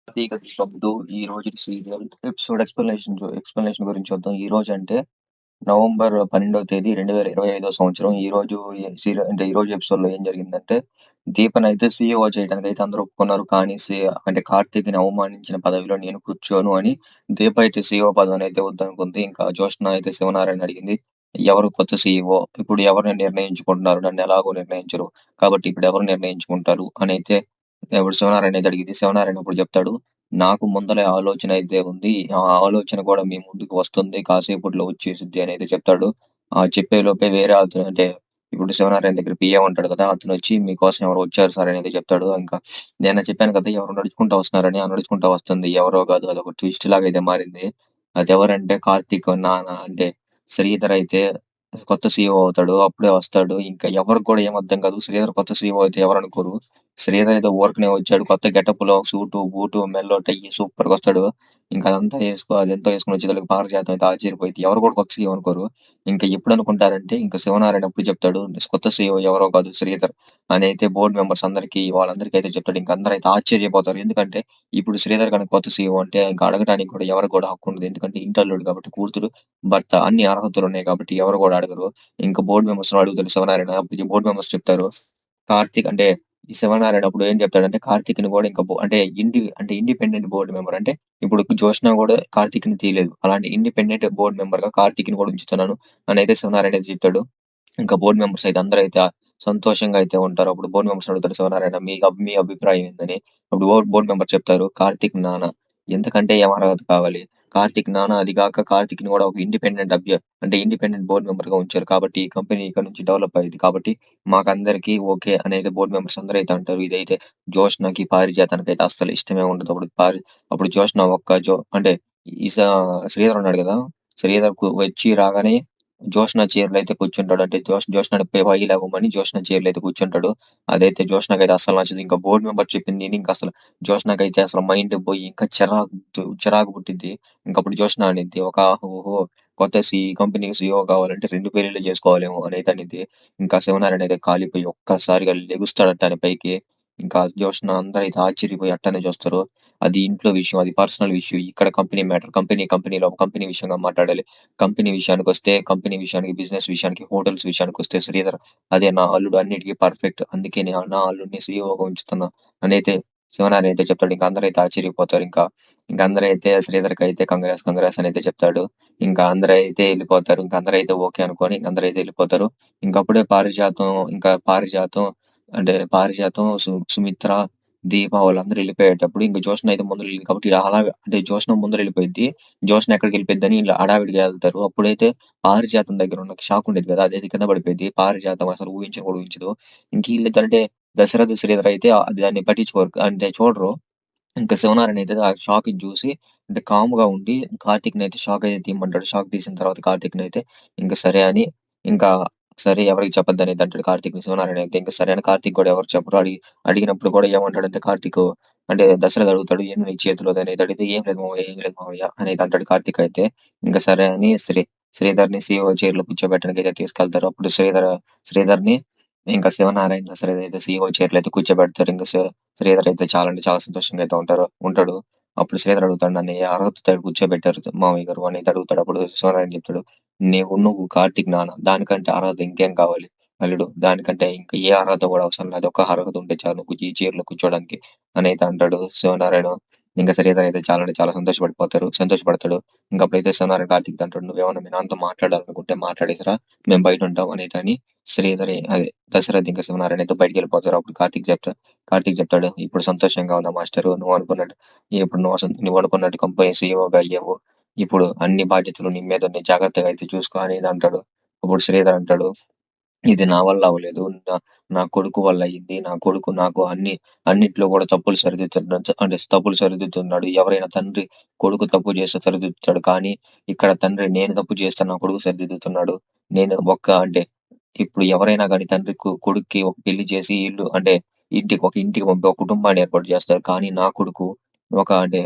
ప్రతీక శబ్దు ఈ రోజు సీరియల్ ఎపిసోడ్ ఎక్స్ప్లెనేషన్ గురించి చూద్దాం. ఈ రోజు అంటే నవంబర్ 12వ తేదీ 2025 సంవత్సరం. ఈ రోజు సీరియల్ అంటే ఈ రోజు ఎపిసోడ్ లో ఏం జరిగిందంటే, దీపన్ అయితే సీఈఓ చేయడానికి అయితే అందరూ ఒప్పుకున్నారు. కానీ అంటే కార్తీక్ ని అవమానించిన పదవిలో నేను కూర్చోను అని దీప అయితే సీఈఓ పదవిని అయితే వద్దనుకుంది. ఇంకా జ్యోత్స్న అయితే శివనారాయణ అడిగింది, ఎవరు కొత్త సీఈఓ, ఇప్పుడు ఎవరిని నిర్ణయించుకుంటున్నారు, నన్ను ఎలాగో నిర్ణయించరు కాబట్టి ఇప్పుడు ఎవరు నిర్ణయించుకుంటారు అని అయితే ఇప్పుడు శివనారాయణ అయితే అడిగింది. శివనారాయణ ఇప్పుడు చెప్తాడు, నాకు ముందలే ఆలోచన అయితే ఉంది. ఆ ఆలోచన కూడా మీ ముందుకు వస్తుంది. కాసేపట్లో వచ్చేసిద్ది అని అయితే చెప్తాడు. ఆ చెప్పే లోపే వేరే అతను అంటే ఇప్పుడు శివనారాయణ దగ్గర పిఏ ఉంటాడు కదా! అతను వచ్చి మీకోసం ఎవరో వచ్చారు సార్ అని అయితే చెప్తాడు. ఇంకా నేను చెప్పాను కదా ఎవరో నడుచుకుంటా వస్తున్నారని. ఆ నడుచుకుంటా వస్తుంది ఎవరో కాదు. అదొక ట్విస్ట్ లాగా అయితే మారింది. అదెవరంటే కార్తీక్ నాన్న అంటే శ్రీధర్ అయితే కొత్త సీఈఓ అవుతాడు. అప్పుడే వస్తాడు. ఇంకా ఎవరికి కూడా ఏం అర్థం కాదు. శ్రీధర్ కొత్త సీఈఓ అయితే ఎవరు అనుకోరు. శ్రీధర్ ఏదో ఊరకనే వచ్చాడు. కొత్త గెటప్ లో సూటు, బూటు, మెల్లో టై సూపర్ గా వస్తాడు. ఇంకా అదంతా వేసుకొని వచ్చేదానికి పారిజాతం అయితే ఆశ్చర్యపోయింది. ఎవరు కూడా కొత్త సీఈఓ అనుకోరు. ఇంకా ఎప్పుడు అనుకుంటారంటే ఇంకా శివనారాయణ అప్పుడు చెప్తాడు, కొత్త సీఈఓ ఎవరో కాదు శ్రీధర్ అని అయితే బోర్డు మెంబర్స్ అందరికి వాళ్ళందరికీ అయితే చెప్తాడు. ఇంకా అందరూ అయితే ఆశ్చర్యపోతారు. ఎందుకంటే ఇప్పుడు శ్రీధర్ కనుక కొత్త సీఈఓ అంటే ఇంకా అడగడానికి కూడా ఎవరు కూడా హక్కు ఉండదు. ఎందుకంటే ఇంటర్లుడు కాబట్టి, కూతురు భర్త అన్ని అర్హతలు ఉన్నాయి కాబట్టి ఎవరు కూడా అడగరు. ఇంకా బోర్డు మెంబర్స్ అడుగుతారు శివనారాయణ. అప్పుడు ఈ బోర్డు మెంబర్స్ చెప్తారు, కార్తీక్ అంటే ఈ శివనారాయణ అప్పుడు ఏం చెప్తాడంటే కార్తీక్ ని కూడా ఇంకా అంటే ఇండిపెండెంట్ బోర్డు మెంబర్ అంటే ఇప్పుడు జ్యోత్స్న కూడా కార్తీక్ ని తీయలేదు. అలాంటి ఇండిపెండెంట్ బోర్డు మెంబర్ గా కార్తీక్ ని కూడా ఉంచుతున్నాను అని అయితే శివనారాయణ అయితే చెప్తాడు. ఇంకా బోర్డు మెంబర్స్ అయితే అందరూ అయితే సంతోషంగా అయితే ఉంటారు. అప్పుడు బోర్డు మెంబర్స్ అడుగుతారు శివనారాయణ, మీ అభిప్రాయం ఏందని. అప్పుడు బోర్డు మెంబర్ చెప్తారు, కార్తీక్ నాన్న ఎంతకంటే ఏం అర్హత కావాలి, కార్తీక్ నాన్న అది కాక కార్తీక్ ని కూడా ఒక ఇండిపెండెంట్ బోర్డు మెంబర్ గా ఉంచారు కాబట్టి ఈ కంపెనీ ఇక్కడ నుంచి డెవలప్ అయ్యింది కాబట్టి మాకందరికి ఓకే అనేది బోర్డు మెంబర్స్ అందరూ అయితే అంటారు. ఇదైతే జ్యోత్స్నకి పారిజాతానికి అయితే అస్సలు ఇష్టమే ఉండదు. అప్పుడు జ్యోత్స్న అంటే శ్రీధర్ ఉన్నాడు కదా, శ్రీధర్ వచ్చి రాగానే జ్యోత్స్న చైర్లో అయితే కూర్చుంటాడు. అంటే జ్యోత్స్న పైకి లేవమని జ్యోత్స్న చైర్లో అయితే కూర్చుంటాడు. అదైతే జ్యోత్స్నకి అయితే అస్సలు నచ్చదు. ఇంకా బోర్డు మెంబర్ చెప్పింది ఇంకా అసలు జ్యోత్స్నకి అయితే అసలు మైండ్ పోయి ఇంకా చిరాకు పుట్టింది. ఇంకప్పుడు జ్యోత్స్న అనిద్ది, ఓహో కొత్త కంపెనీకి సీఈఓ కావాలంటే 2 పెళ్లిళ్ళు చేసుకోవాలేమో అని అయితే అనిద్ది. ఇంకా శివనారాయణ అయితే కాలిపోయి ఒక్కసారిగా లెగుస్తాడట ఆయన పైకి. ఇంకా జ్యోత్స్న అందరూ అయితే ఆశ్చర్యపోయి అట్టనే చూస్తారు. అది ఇంట్లో విషయం, అది పర్సనల్ విషయం. ఇక్కడ కంపెనీ మ్యాటర్, కంపెనీ విషయంగా మాట్లాడాలి. కంపెనీ విషయానికి వస్తే, కంపెనీ విషయానికి, బిజినెస్ విషయానికి, హోటల్స్ విషయానికి వస్తే శ్రీధర్ అదే నా అల్లుడు అన్నిటికీ పర్ఫెక్ట్. అందుకే నా అల్లుడిని సీఈఓగా ఉంచుతున్నా అని అయితే శివనారాయణ అయితే చెప్తాడు. ఇంకా అందరైతే ఆశ్చర్యపోతారు. ఇంకా అందరైతే శ్రీధర్కి అయితే కంగ్రాస్ అని అయితే చెప్తాడు. ఇంకా అందరైతే వెళ్ళిపోతారు. ఇంకా అందరైతే ఓకే అనుకొని ఇంక అందరైతే వెళ్ళిపోతారు. ఇంకప్పుడే పారిజాతం అంటే సుమిత్ర, దీప వాళ్ళందరూ వెళ్ళిపోయేటప్పుడు ఇంకా జ్యోత్స్న అయితే ముందర వెళ్ళింది కాబట్టి అలా అంటే జ్యోత్స్న ముందర వెళ్ళిపోయింది. జ్యోత్స్న ఎక్కడికి వెళ్ళిపోద్దని ఇలా హడావిడిగా వెళ్తారు. అప్పుడైతే పారిజాతం దగ్గర ఉన్న షాక్ ఉండేది కదా, అదైతే కింద పడిపోయింది. పారిజాతం అసలు ఊహించదు. ఇంక వీళ్ళిద్దరంటే దశరథ్ శ్రీధర్ అయితే దాన్ని పట్టించుకోరు అంటే చూడరు. ఇంకా శివనారాయణ అయితే ఆ షాక్ ని చూసి అంటే కామ్ గా ఉండి కార్తీక్ ని అయితే షాక్ అయితే తీయమంటాడు. షాక్ తీసిన తర్వాత కార్తీక్ ని అయితే ఇంకా సరే అని ఇంకా సరే ఎవరికి చెప్పొద్దు అనేది అంటాడు కార్తీక్ ని. శివనారాయణ అయితే ఇంకా సరే అని కార్తీక్ కూడా ఎవరు చెప్పరు. అడిగినప్పుడు కూడా ఏమంటాడంటే కార్తీక్ అంటే దశరథ్ అడుగుతాడు, ఏంది నీ చేతిలో అనేది అడిగితే ఏం లేదు మావయ్య అనేది అంటాడు కార్తీక్ అయితే. ఇంకా సరే అని శ్రీధర్ ని సీఈఓ చైర్ లో కూర్చోబెట్టడానికి అయితే తీసుకెళ్తారు. అప్పుడు శ్రీధర్ ని ఇంకా శివనారాయణ దశరథ్ అయితే సీఈఓ చైర్ లో అయితే కూర్చోబెడతారు. ఇంకా శ్రీధర్ అయితే చాలా అంటే చాలా సంతోషంగా అయితే ఉంటాడు. అప్పుడు శ్రీధర్ అడుగుతాడు, నన్ను ఏ అర్హతతో కూర్చోబెట్టారు మామయ్య గారు అని అయితే అడుగుతాడు. అప్పుడు శివనారాయణ చెప్తాడు, నువ్వు కార్తీక్ నాన్న, దానికంటే అర్హత ఇంకేం కావాలి అల్లుడు, దానికంటే ఇంకా ఏ అర్హత కూడా అవసరం లేదు, ఒక అర్హత ఉంటే చాలు నువ్వు ఈ చైర్ లో కూర్చోడానికి అని అయితే అంటాడు శివనారాయణ. ఇంకా శ్రీధర్ అయితే చాలా అంటే చాలా సంతోషపడతాడు. ఇంకా అప్పుడైతే శివనారాయణ కార్తీక్ అంటాడు, నువ్వేమన్నా మీ నాన్నతో మాట్లాడాలనుకుంటే మాట్లాడేసరా, మేము బయట ఉంటాం అనేది అని అదే దశరథ్ ఇంకా శివనారాయణ అయితే బయటికి వెళ్ళిపోతారు. అప్పుడు కార్తీక్ చెప్తాడు, ఇప్పుడు సంతోషంగా ఉందా మాస్టర్, నువ్వు అనుకున్నట్టు కంపెనీ సీఈఓగా అయ్యావు. ఇప్పుడు అన్ని బాధ్యతలు నీ మీద ఉన్నాయి, జాగ్రత్తగా అయితే చూసుకో అనేది అంటాడు. అప్పుడు శ్రీధర్ అంటాడు, ఇది నా వల్ల అవ్వలేదు, నా కొడుకు వల్ల అయ్యింది. నా కొడుకు నాకు అన్నిట్లో కూడా తప్పులు సరిదిద్దుతున్నాడు. ఎవరైనా తండ్రి కొడుకు తప్పు చేస్తే సరిదిద్దుతాడు, కానీ ఇక్కడ తండ్రి నేను తప్పు చేస్తే నా కొడుకు సరిదిద్దుతున్నాడు. నేను అంటే ఇప్పుడు ఎవరైనా కానీ తండ్రి కొడుక్కి ఒక పెళ్లి చేసి ఇల్లు అంటే ఇంటికి పంపి ఒక కుటుంబాన్ని ఏర్పాటు చేస్తారు. కానీ నా కొడుకు అంటే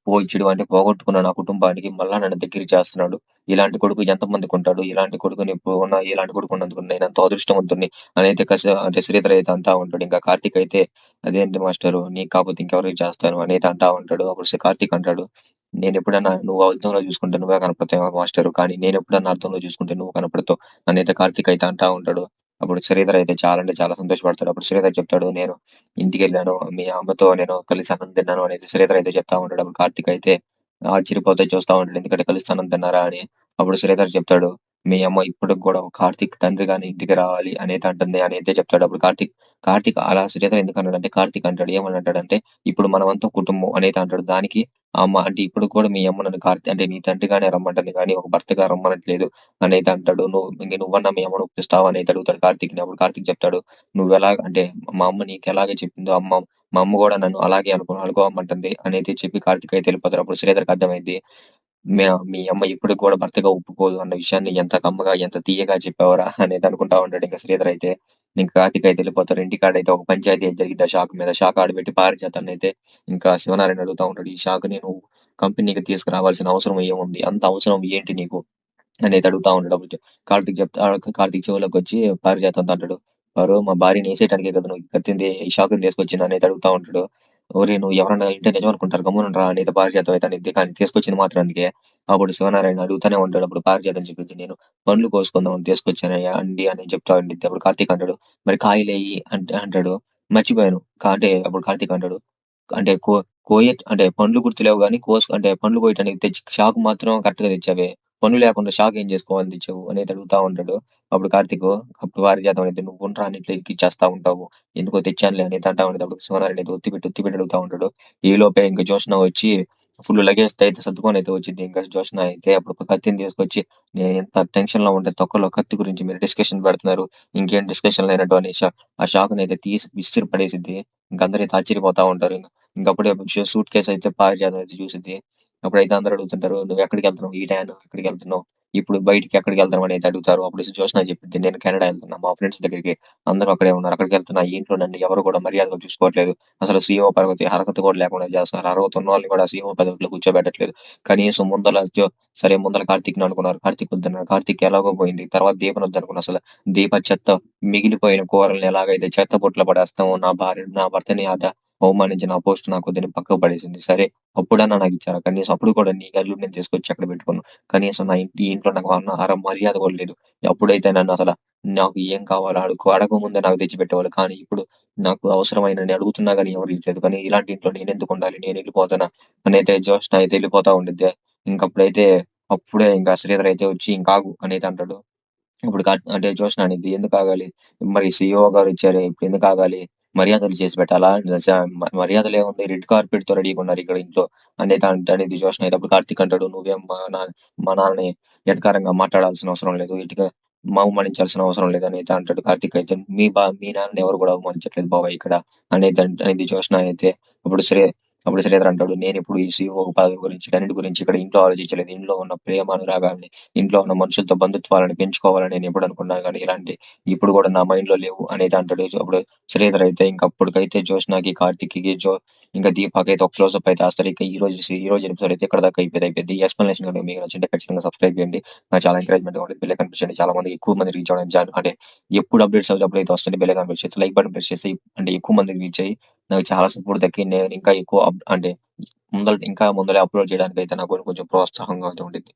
పోయిచ్చుడు అంటే పోగొట్టుకున్న నా కుటుంబానికి మళ్ళా నన్ను దగ్గరికి చేస్తున్నాడు. ఇలాంటి కొడుకు ఎంతమందికుంటాడు? ఇలాంటి కొడుకుని ఇప్పుడు ఉన్న ఇలాంటి కొడుకు ఉన్నందుకు నేనెంతో అదృష్టవంతుడిని అనైతే అంటే శ్రీధర్ అయితే అంటా ఉంటాడు. ఇంకా కార్తీక్ అయితే అదేంటి మాస్టరు నీకు కాకపోతే ఇంకెవరికి చేస్తాను అనైతే అంటా ఉంటాడు. అప్పుడు కార్తీక్ అంటాడు, నేనెప్పుడన్నా నువ్వు అద్దంలో చూసుకుంటే నువ్వే కనపడతావు మాస్టరు. కానీ నేనెప్పుడన్నా అద్దంలో చూసుకుంటే నువ్వు కనపడతావు అనైతే కార్తీక్ అయితే అంటా ఉంటాడు. అప్పుడు శ్రీధర్ అయితే చాలా అంటే చాలా సంతోషపడతాడు. అప్పుడు శ్రీధర్ చెప్తాడు, నేను ఇంటికెళ్ళాను. మీ అమ్మతో నేను కలిసి అన్నం తిన్నాను అనేది శ్రీధర్ అయితే చెప్తా ఉంటాడు. అప్పుడు కార్తీక్ అయితే ఆశ్చర్యపోతే చూస్తా ఉంటాడు. ఎందుకంటే కలిసి అన్నం తిన్నారా అని. అప్పుడు శ్రీధర్ చెప్తాడు, మీ అమ్మ ఇప్పటికి కూడా కార్తీక్ తండ్రి గాని ఇంటికి రావాలి అనేది అంటుంది అని అయితే చెప్తాడు. అప్పుడు కార్తీక్ అలా శ్రీధర్ ఎందుకు అన్నాడంటే కార్తీక్ అంటాడు, ఏమని అంటాడంటే ఇప్పుడు మనమంతా కుటుంబం అనేది అంటాడు. దానికి ఆ అమ్మ అంటే ఇప్పుడు కూడా మీ అమ్మ నన్ను అంటే నీ తండ్రిగానే రమ్మంటుంది కానీ ఒక భర్తగా రమ్మనట్లేదు అనేది అంటాడు. నువ్వన్నా మీ అమ్మను ఒప్పిస్తావా అనేది అడుగుతాడు కార్తీక్ ని. అప్పుడు కార్తీక్ చెప్తాడు, నువ్వెలా అంటే మా అమ్మ నీకు ఎలాగే చెప్పిందో మా అమ్మ కూడా నన్ను అలాగే అనుకోమంటుంది అనేది చెప్పి కార్తీక్ అయితే వెళ్ళిపోతారు. అప్పుడు శ్రీధర్కి అర్థమైంది, మీ అమ్మ ఇప్పటికి కూడా భర్తగా ఒప్పుకోదు అన్న విషయాన్ని ఎంత కమ్మగా ఎంత తీయగా చెప్పావరా అనేది అనుకుంటా ఉంటాడు. ఇంకా శ్రీధర్ అయితే ఇంకా కార్తీక్ అయితే వెళ్ళిపోతారు. ఇంటికాడైతే ఒక పంచాయతీ అయితే జరిగింది ఆ షాక్ మీద. షాక్ ఆడబెట్టి పారిజాతాన్ని అయితే ఇంకా శివనారాయణ అడుగుతా ఉంటాడు, ఈ షాక్ నేను కంపెనీకి తీసుకురావాల్సిన అవసరం ఏముంది? అంత అవసరం ఏంటి నీకు అనేది అడుగుతా ఉంటాడు. అప్పుడు కార్తీక్ చెవులోకి వచ్చి పారిజాతంతో అంటాడు, వారు మా భార్యని వేసేయడానికే కదా నువ్వు కత్తింది ఈ షాక్ తీసుకొచ్చింది అనేది అడుగుతా ఉంటాడు. ఒరే నువ్వు ఎవరన్నా ఇంటే నిజం అనుకుంటారు గమ్మున రా అనేది పారిజాతం అయితే అనేది, కానీ తీసుకొచ్చింది మాత్రం అందుకే. అప్పుడు శివనారాయణ అడుగుతానే ఉంటాడు. అప్పుడు పారిజాతం చెప్పింది, నేను పండ్లు కోసుకుందాం అని తీసుకొచ్చానయ్యా అండి అని చెప్తా ఉండిద్ది. అప్పుడు కార్తీక్ అంటాడు, మరి కాయలేయి అంటే అంటాడు, మర్చిపోయాను అంటే అప్పుడు కార్తీక్ అంటాడు, అంటే అంటే పండ్లు గుర్తులేవు గాని అంటే పండ్లు కోయటానికి తెచ్చి షాక్ మాత్రం కరెక్ట్ గా తెచ్చావే, పనులు లేకుండా షాక్ ఏం చేసుకోవాలని తెచ్చావు అనేది అడుగుతా ఉంటాడు. అప్పుడు కార్తీక్ అప్పుడు వారి అయితే నువ్వు ఉండరా అని ఇట్లా ఇరికిచ్చేస్తా ఉంటావు, ఎందుకో తెచ్చానులే అనేది అంటా ఉండేది. అప్పుడు శివనారాయణ అయితే ఒత్తి పెట్టి అడుగుతా ఉంటాడు. ఈ లోపే ఇంకా జోష్న వచ్చి ఫుల్ లగేజ్ అయితే సర్దుకొని అయితే వచ్చింది. ఇంకా జోష్న అయితే అప్పుడు ఒక కత్తిని తీసుకొచ్చి, నేను ఎంత టెన్షన్ లో ఉంటే తొక్కలో కత్తి గురించి మీరు డిస్కషన్ పెడుతున్నారు, ఇంకేం డిస్కషన్ లేనట్టు అని ఆ షాక్ అయితే తీసి విసిరి పడేసిద్ది. ఇంక అందరైతే ఆశ్చర్యపోతా ఉంటారు. ఇంకప్పుడే సూట్ కేసు అయితే పారిజాతం అయితే చూసిద్ది. అప్పుడైతే అందరూ అడుగుతుంటారు, నువ్వు ఎక్కడికి వెళ్తున్నావు ఈ టైం ఎక్కడికి వెళ్తున్నావు, ఇప్పుడు బయటికి ఎక్కడికి వెళ్తున్నావు అని అయితే అడుగుతారు. అప్పుడు జోష్న చెప్పింది, నేను కెనడా వెళ్తున్నా మా ఫ్రెండ్స్ దగ్గరికి, అందరూ అక్కడే ఉన్నారు, అక్కడికి వెళ్తున్నా. ఈ ఇంట్లో నన్ను ఎవరు కూడా మర్యాదగా చూసుకోవట్లేదు, అసలు సీఈఓ హరకత కూడా లేకుండా చేస్తున్నారు, అర్హత ఉన్న వాళ్ళని కూడా సీఈఓ పదవిలో కూర్చోబెట్టట్లేదు. కనీసం సరే ముందల కార్తీక్ అనుకున్నారు, కార్తీక్ వద్దన్నారు, కార్తీక్ ఎలాగో పోయింది. తర్వాత దీపన్ వద్దనుకున్నారు. అసలు దీప చెత్త మిగిలిపోయిన కూరల్ని ఎలాగైతే చెత్త బుట్టలో పడేస్తామో నా భర్తని అవమానించి నా పోస్ట్ నాకు వద్దని పక్కకు పడేసింది. సరే అప్పుడన్నా నాకు ఇచ్చారా? కనీసం అప్పుడు కూడా నీ గల్లు నేను తీసుకొచ్చి అక్కడ పెట్టుకున్నాను. కనీసం ఈ ఇంట్లో నాకు మర్యాద కూడా లేదు. అప్పుడైతే నన్ను అసలు నాకు ఏం కావాలో అడగక ముందే నాకు తెచ్చిపెట్టేవాళ్ళు. కానీ ఇప్పుడు నాకు అవసరమైనని అడుగుతున్నా గానీ ఎవరు ఇవ్వట్లేదు. కానీ ఇలాంటి ఇంట్లో నేనెందుకు ఉండాలి? నేను వెళ్ళిపోతానా అనైతే జోష్న అయితే వెళ్ళిపోతా ఉండిద్ది. ఇంకప్పుడైతే అప్పుడే ఇంకా శ్రీధర్ అయితే వచ్చి ఇంకాగు అనేది అంటాడు. ఇప్పుడు అంటే జోష్న అనిద్ది, ఎందుకు ఆగాలి? మరి సీఈఓ గారు వచ్చారే ఇప్పుడు ఎందుకు ఆగాలి? మర్యాదలు చేసి పెట్టాలా? మర్యాదలు ఏముంది, రెడ్ కార్పెట్ తో రెడీగా ఉన్నారు ఇక్కడ ఇంట్లో అనేది అనేది జోష్న అయితే. అప్పుడు కార్తీక్ అంటాడు, నువ్వేం మా నాన్నని ఎటకారంగా మాట్లాడాల్సిన అవసరం లేదు, ఇటుగా అవమానించాల్సిన అవసరం లేదు అనేది అంటాడు కార్తీక్ అయితే. మీ నాన్నని ఎవరు కూడా అవమానించట్లేదు బాబాయ్ ఇక్కడ అనేది జోష్న అయితే. అప్పుడు అప్పుడు శ్రీధర్ అంటాడు, నేను ఇప్పుడు ఈ సీఈఓ పదవి గురించి అన్నిటి గురించి ఇక్కడ ఇంట్లో ఆలోచించలేదు. ఇంట్లో ఉన్న ప్రేమ అనురాగాల్ని, ఇంట్లో ఉన్న మనుషులతో బంధుత్వాలను పెంచుకోవాలని నేను ఎప్పుడు అనుకున్నాను, కానీ ఇలాంటి ఇప్పుడు కూడా నా మైండ్ లో లేవు అనేది అంటాడు. అప్పుడు శ్రీధర్ అయితే ఇంకప్పటికైతే జోష్నాకి కార్తిక్కి ఇంకా దీపాకి అయితే ఒక క్లోజ్అప్ అయితే వేస్తారు. ఇక ఈ రోజు ఎపిసోడ్ అయితే ఇక్కడ దాకా అయిపోయింది. ఈ ఎక్స్ప్లెనేషన్ కనుక మీకు నచ్చింటే ఖచ్చితంగా సబ్స్క్రైబ్ చేయండి. నాకు చాలా ఎంకరేజ్మెంట్ ఉంటుంది. బెల్ కనిపించండి, చాలా మంది ఎక్కువ మంది రీచ్ అవ్వడానికి అంటే ఎప్పుడు అప్డేట్స్ అప్పుడు అయితే వస్తుంది. బెల్ కనిపించేసి లైక్ బటన్ ప్రెస్ చేసి అంటే ఎక్కువ మందికి రీచ్ అయ్యి నాకు చాలా సపోర్ట్ దక్కి నేను ఇంకా ఎక్కువ అంటే ఇంకా ముందరే అప్లోడ్ చేయడానికి అయితే నాకు కొంచెం ప్రోత్సాహంగా అయితే ఉంటుంది.